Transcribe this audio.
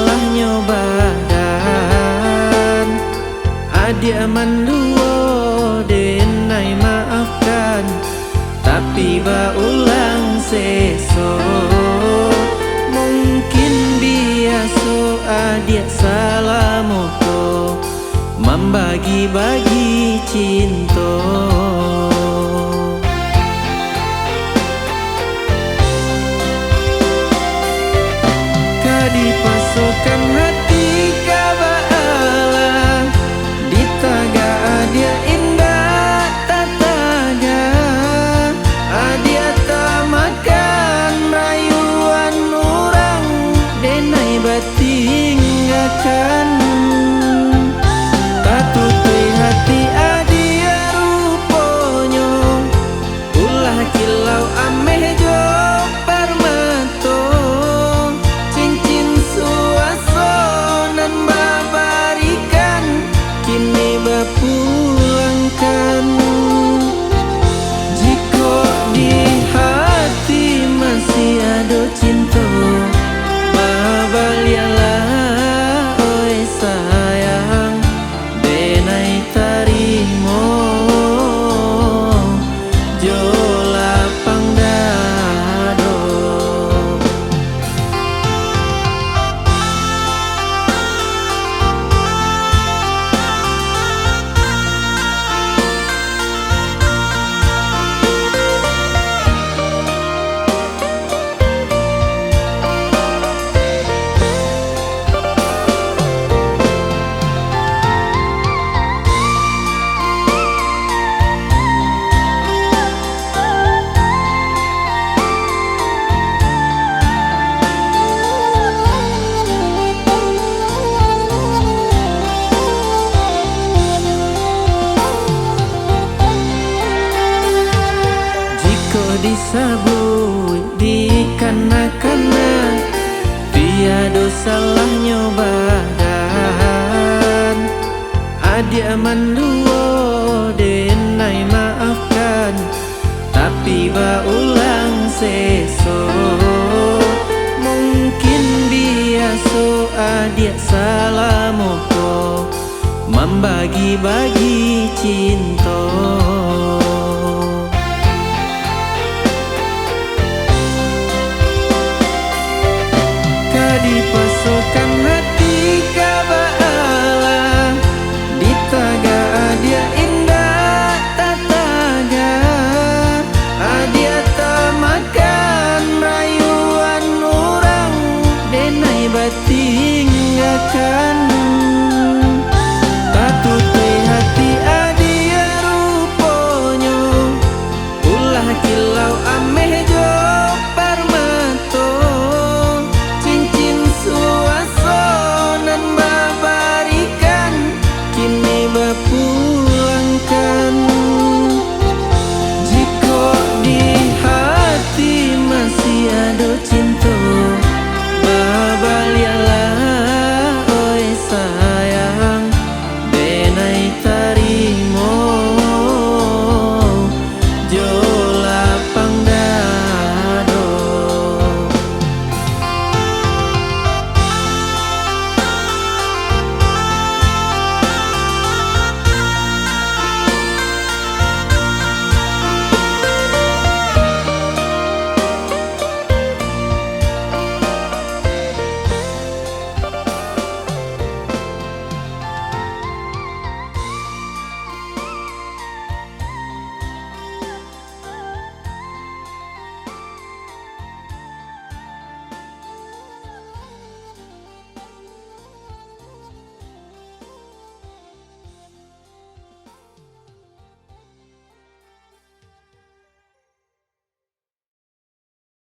salah nyobadan adia manduo denai maafkan tapi ulang seso mungkin biasa adia salah moto membagi-bagi cinta. Dipasukan hati kabala ditaga adia indah tataga adia tamakan rayuan orang denai batinggakan tatutui hati adia ruponyo ulah kilau ameh jo parmato pulangkan jika di hati masih ada cinta babalialah oi sayang denai tarimo jola pangdado. Disabui dikana-kana tiada salah nyobadan adia manduo denai maafkan tapi ulang seso mungkin biasa adia salah moto membagi-bagi cinta. Dipasukan hati kabala ditaga adia indah tataga adia tamakan rayuan orang denai batinggakan